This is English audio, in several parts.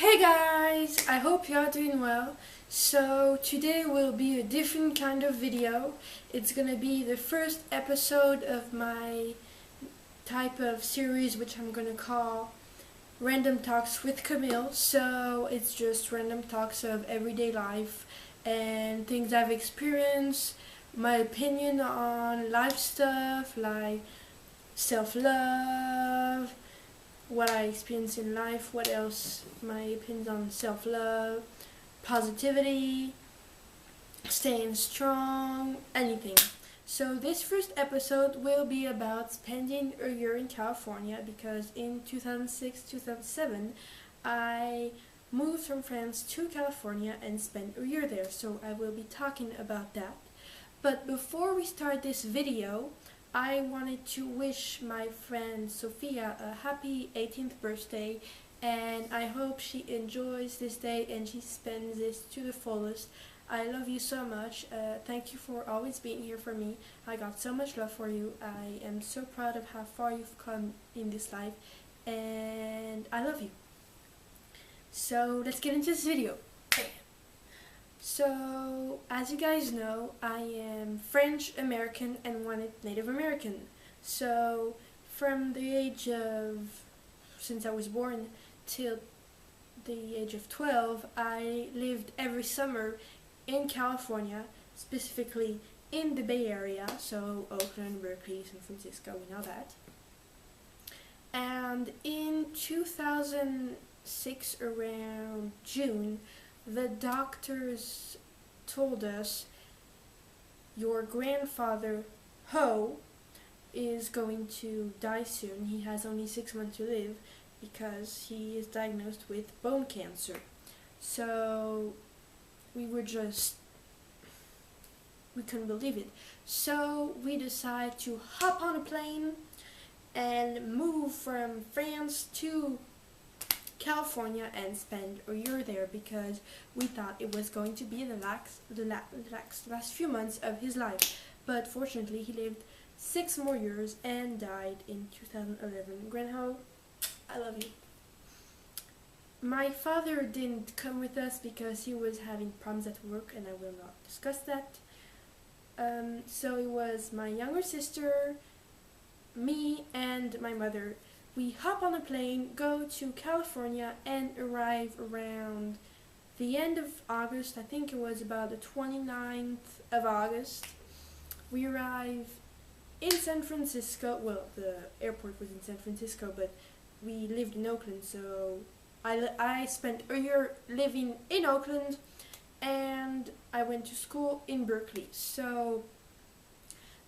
Hey guys, I hope you are doing well. So today will be a different kind of video. It's gonna be the first episode of my type of series which I'm gonna call Random Talks with Camille. So it's just random talks of everyday life and things I've experienced, my opinion on life stuff like self-love, what I experience in life, what else, my opinions on self-love, positivity, staying strong, anything. So this first episode will be about spending a year in California because in 2006-2007 I moved from France to California and spent a year there. So I will be talking about that. But before we start this video, I wanted to wish my friend Sophia a happy 18th birthday, and I hope she enjoys this day and she spends this to the fullest. I love you so much. Thank you for always being here for me. I got so much love for you. I am so proud of how far you've come in this life, and I love you. So let's get into this video. So, as you guys know, I am French American and wanted Native American. So, from the age of, since I was born till the age of 12, I lived every summer in California, specifically in the Bay Area, so Oakland, Berkeley, San Francisco, and all that. And in 2006, around June, the doctors told us your grandfather, Ho, is going to die soon. He has only 6 months to live because he is diagnosed with bone cancer. So we couldn't believe it. So we decided to hop on a plane and move from France to California and spend a year there because we thought it was going to be the last few months of his life. But fortunately, he lived 6 more years and died in 2011. Grandho, I love you. My father didn't come with us because he was having problems at work, and I will not discuss that. So it was my younger sister, me, and my mother. We hop on a plane, go to California, and arrive around the end of August. I think it was about the 29th of August. We arrive in San Francisco. Well, the airport was in San Francisco, but we lived in Oakland, so I spent a year living in Oakland, and I went to school in Berkeley. So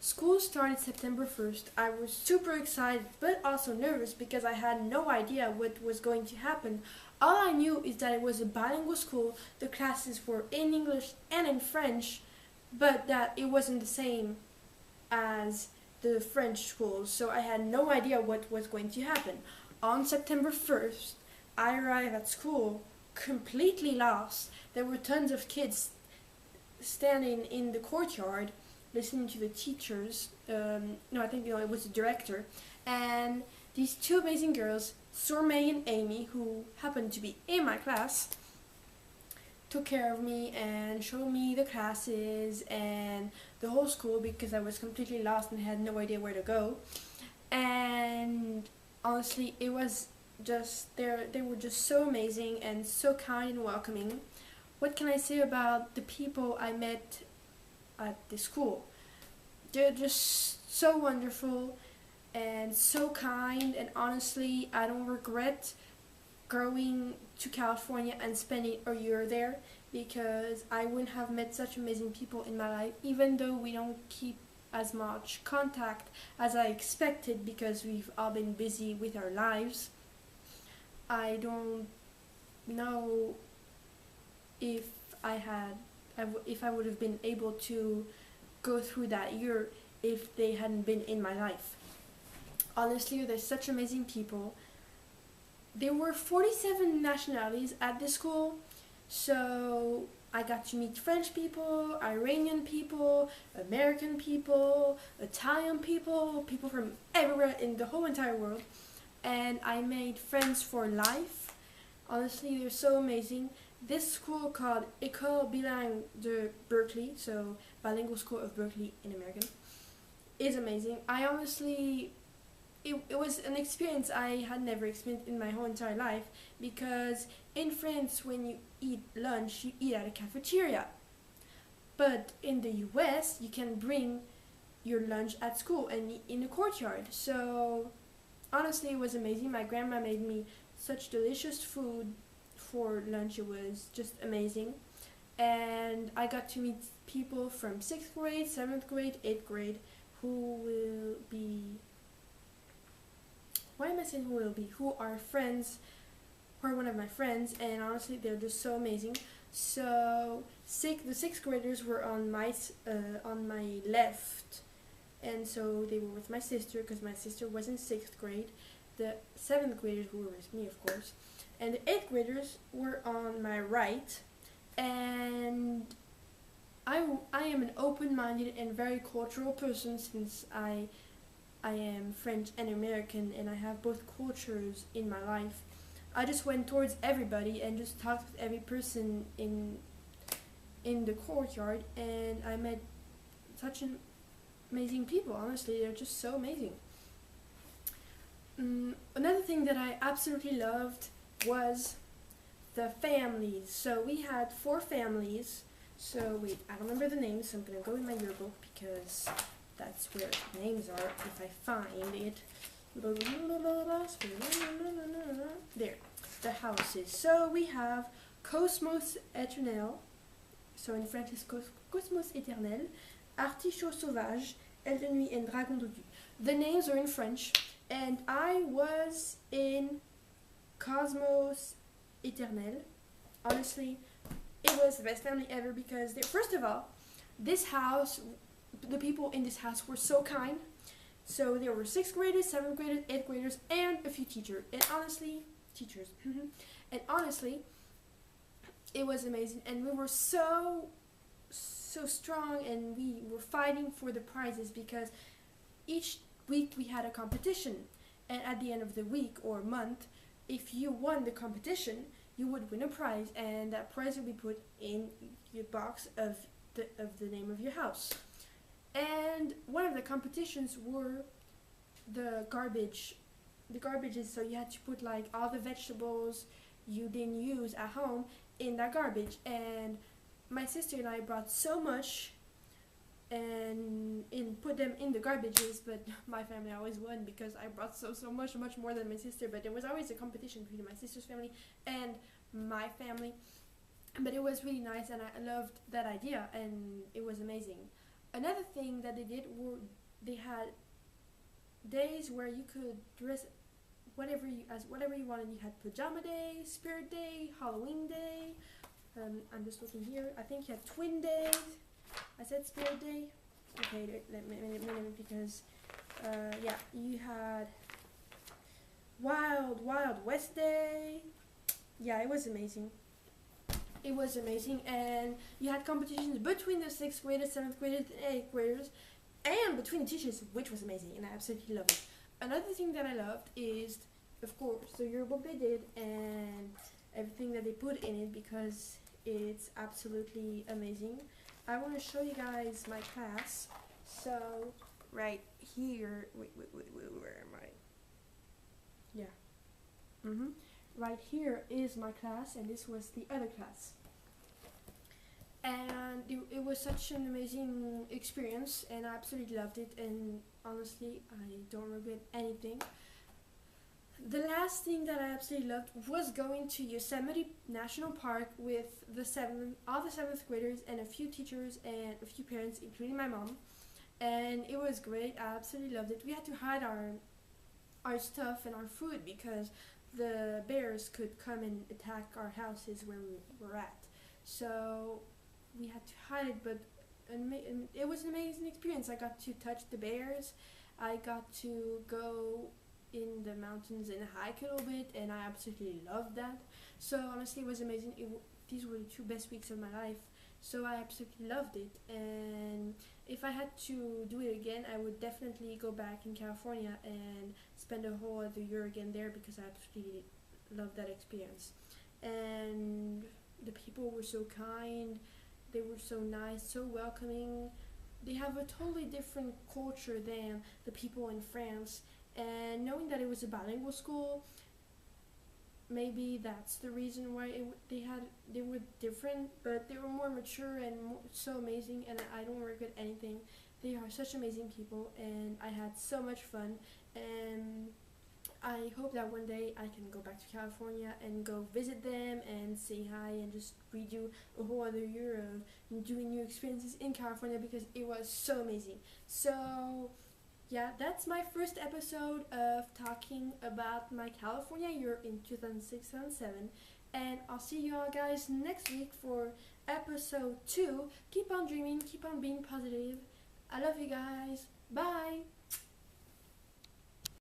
school started September 1st. I was super excited but also nervous because I had no idea what was going to happen. All I knew is that it was a bilingual school. The classes were in English and in French, but that it wasn't the same as the French schools. So I had no idea what was going to happen. On September 1st, I arrived at school completely lost. There were tons of kids standing in the courtyard listening to the teachers. I think it was the director, and these two amazing girls, Sormay and Amy, who happened to be in my class, took care of me and showed me the classes and the whole school because I was completely lost and had no idea where to go. And honestly, it was just they were just so amazing and so kind and welcoming. What can I say about the people I met at the school? They're just so wonderful and so kind, and honestly, I don't regret going to California and spending a year there because I wouldn't have met such amazing people in my life, even though we don't keep as much contact as I expected because we've all been busy with our lives. I don't know if I would have been able to go through that year if they hadn't been in my life. Honestly, they're such amazing people. There were 47 nationalities at this school, so I got to meet French people, Iranian people, American people, Italian people, people from everywhere in the whole entire world, and I made friends for life. Honestly, they're so amazing. This school called École Bilingue de Berkeley, so Bilingual School of Berkeley in American, is amazing. I honestly, it was an experience I had never experienced in my whole entire life, because in France, when you eat lunch, you eat at a cafeteria. But in the US, you can bring your lunch at school and eat in the courtyard. So honestly, it was amazing. My grandma made me such delicious food for lunch. It was just amazing. And I got to meet people from 6th grade, 7th grade, 8th grade who will be, why am I saying who will be? Who are friends, who are one of my friends, and honestly, they're just so amazing. So, the 6th graders were on my left, and so they were with my sister, because my sister was in 6th grade. The 7th graders were with me, of course, and the 8th graders were on my right. And I am an open-minded and very cultural person, since I am French and American, and I have both cultures in my life. I just went towards everybody and just talked with every person in the courtyard, and I met such amazing people. Honestly, they're just so amazing. Another thing that I absolutely loved was the families. So we had 4 families. So wait, I don't remember the names, so I'm gonna go in my yearbook, because that's where the names are, if I find it. There, the houses. So we have Cosmos Éternel, so in French it's Cosmos Éternel, Artichaut Sauvage, Elle de Nuit, and Dragon Dodu. The names are in French, and I was in Cosmos Éternel. Honestly, it was the best family ever, because first of all, this house, the people in this house were so kind. So there were 6th graders, 7th graders, 8th graders, and a few teachers. And honestly, it was amazing. And we were so strong, and we were fighting for the prizes, because each week we had a competition. And at the end of the week or month, if you won the competition, you would win a prize, and that prize would be put in your box of the name of your house. And one of the competitions were the garbages. So you had to put like all the vegetables you didn't use at home in that garbage. And my sister and I brought so much and put them in the garbages, but my family always won, because I brought so much more than my sister. But there was always a competition between my sister's family and my family. But it was really nice, and I loved that idea, and it was amazing. Another thing that they did were they had days where you could dress whatever you wanted. You had pajama day, spirit day, Halloween day. I'm just looking here. I think you had twin days. I said spirit day. Okay, let me because yeah, you had Wild West day. Yeah, it was amazing. It was amazing, and you had competitions between the 6th graders, 7th graders, and 8th graders, and between the teachers, which was amazing, and I absolutely loved it. Another thing that I loved is, of course, the yearbook they did, and everything that they put in it, because it's absolutely amazing. I want to show you guys my class. So, right here, wait, where am I? Yeah. Right here is my class, and this was the other class. And it was such an amazing experience, and I absolutely loved it, and honestly, I don't regret anything. The last thing that I absolutely loved was going to Yosemite National Park with all the 7th graders, and a few teachers and a few parents, including my mom. And it was great. I absolutely loved it. We had to hide our stuff and our food, because the bears could come and attack our houses where we were at. So we had to hide it, but it was an amazing experience. I got to touch the bears. I got to go in the mountains and hike a little bit, and I absolutely loved that. So honestly, it was amazing. These were the 2 best weeks of my life. So I absolutely loved it, and if I had to do it again, I would definitely go back in California and spend a whole other year again there, because I absolutely loved that experience. and the people were so kind. They were so nice, so welcoming. They have a totally different culture than the people in France. And knowing that it was a bilingual school, maybe that's the reason why they were different, but they were more mature and so amazing. And I don't regret anything. They are such amazing people, and I had so much fun. And I hope that one day I can go back to California and go visit them and say hi and just redo a whole other year of doing new experiences in California, because it was so amazing. So yeah, that's my first episode of talking about my California year in 2006-2007. And I'll see you all guys next week for episode 2. Keep on dreaming, keep on being positive. I love you guys. Bye!